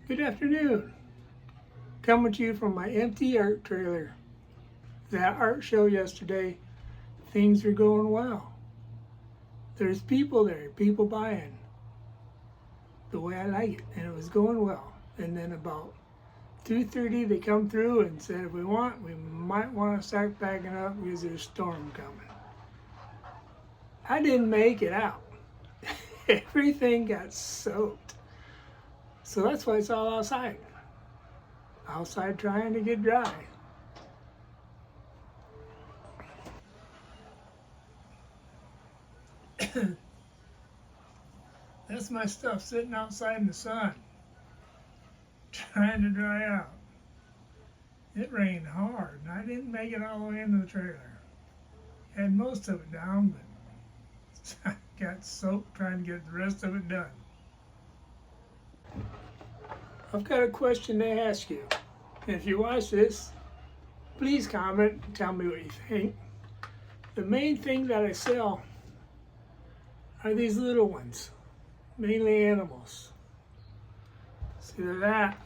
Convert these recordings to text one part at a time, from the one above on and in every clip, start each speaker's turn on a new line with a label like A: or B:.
A: Good afternoon. Coming to you from my empty art trailer. That art show yesterday, things are going well. There's people there, people buying the way I like it, and it was going well. And then about 2:30 they come through and said if we might want to start packing up because there's a storm coming. I didn't make it out. Everything got soaked. So that's why it's all outside. Outside trying to get dry. That's my stuff sitting outside in the sun, trying to dry out. It rained hard, and I didn't make it all the way into the trailer. Had most of it down, but I got soaked trying to get the rest of it done. I've got a question to ask you. If you watch this, please comment and tell me what you think. The main thing that I sell are these little ones, mainly animals. It's either that,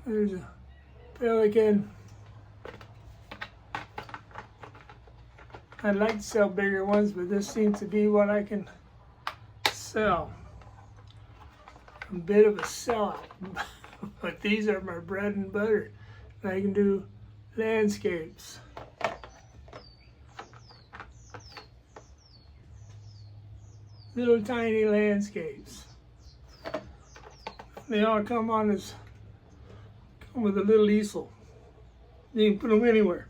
A: there's a pelican. I'd like to sell bigger ones, but this seems to be what I can sell. I'm a bit of a sellout, but these are my bread and butter. I can do landscapes. Little tiny landscapes. They all come with a little easel. You can put them anywhere.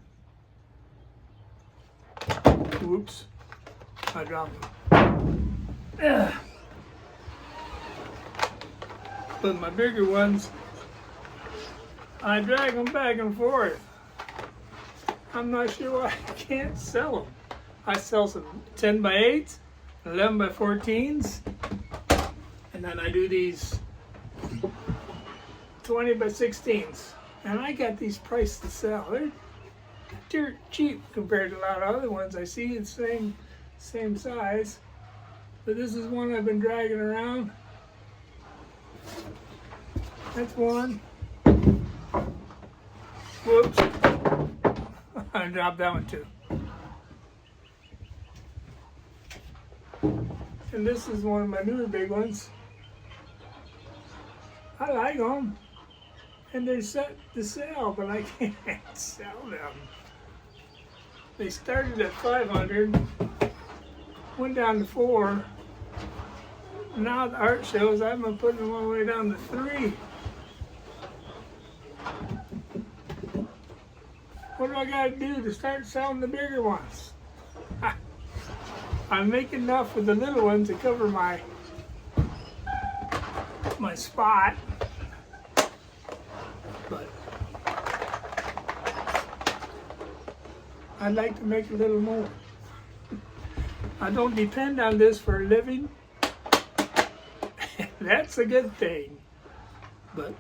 A: Whoops, I dropped them. Ugh. But my bigger ones, I drag them back and forth. I'm not sure why I can't sell them. I sell some 10 by 8s, 11 by 14s, and then I do these 20 by 16s. And I got these priced to sell. They're dirt cheap compared to a lot of other ones I see. It's the same size. But this is one I've been dragging around. That's one. Whoops. I dropped that one too. And this is one of my newer big ones. I like them. And they're set to sell, but I can't sell them. They started at 500, went down to 4. Now the art shows I've been putting them all the way down to 3. What do I gotta do to start selling the bigger ones? I make enough with the little ones to cover my spot, but I'd like to make a little more. I don't depend on this for a living. That's a good thing, but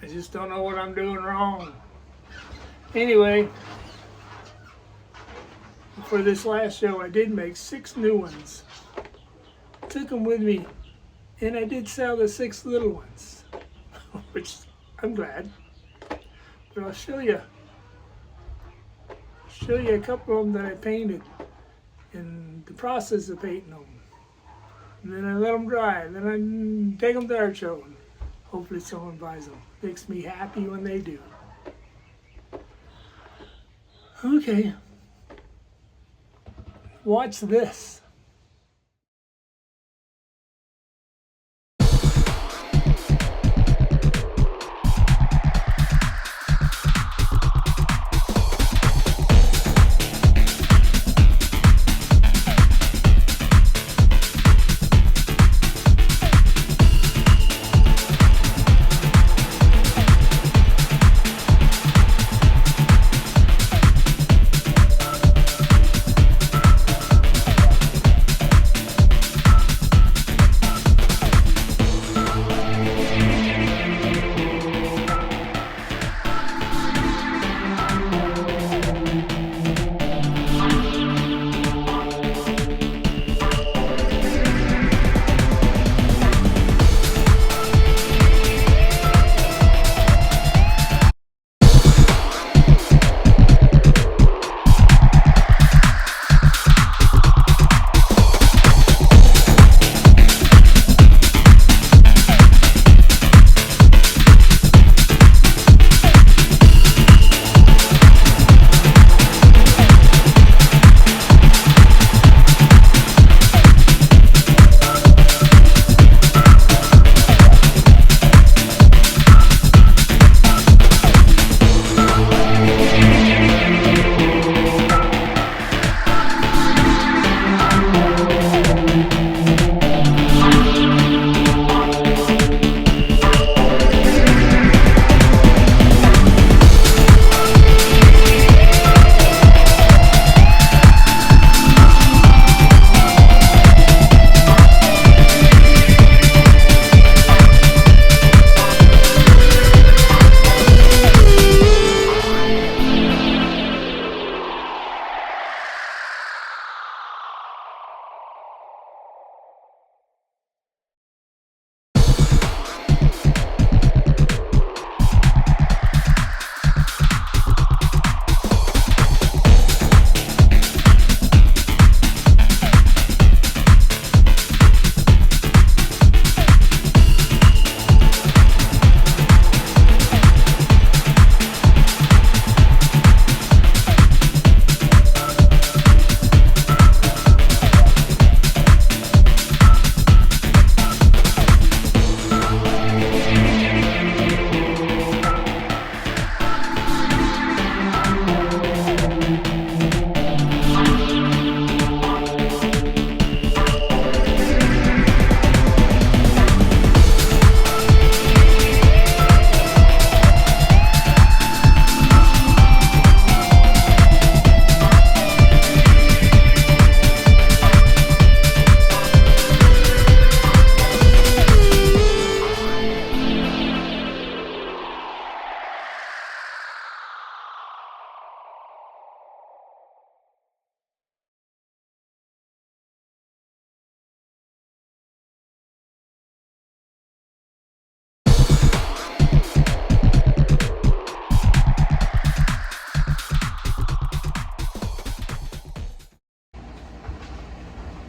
A: I just don't know what I'm doing wrong. Anyway, for this last show, I did make 6 new ones. Took them with me, and I did sell the 6 little ones, which I'm glad. But I'll show you a couple of them that I painted in the process of painting them. And then I let them dry, and then I take them to art show, and hopefully someone buys them. Makes me happy when they do. Okay, watch this.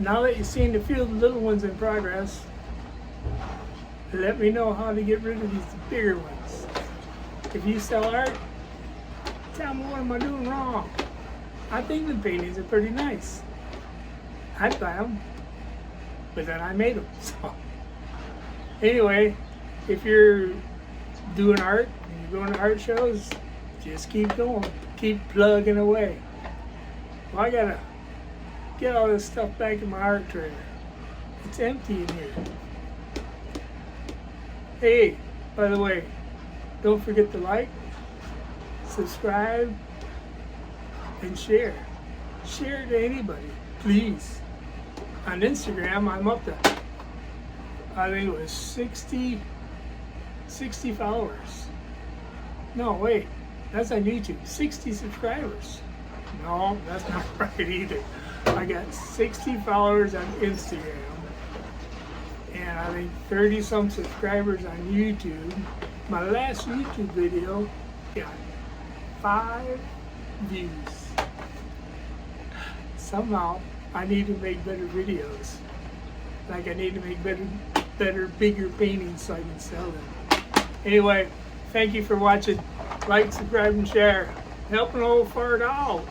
A: Now that you've seen a few of the little ones in progress, let me know how to get rid of these bigger ones. If you sell art, tell me what am I doing wrong. I think the paintings are pretty nice. I'd buy them, but then I made them. So anyway, if you're doing art and you're going to art shows, just keep going. Keep plugging away. Well, I gotta get all this stuff back in my art trailer. It's empty in here. Hey, by the way, don't forget to like, subscribe, and share. Share it to anybody, please. On Instagram, I'm up to, I think it was 60 followers. No, wait, that's on YouTube. 60 subscribers. No, that's not right either. I got 60 followers on Instagram, and I think 30 some subscribers on YouTube. My last YouTube video got 5 views. Somehow I need to make better videos. Like I need to make better, bigger paintings so I can sell them. Anyway, thank you for watching. Like, subscribe, and share. Helping old fart out.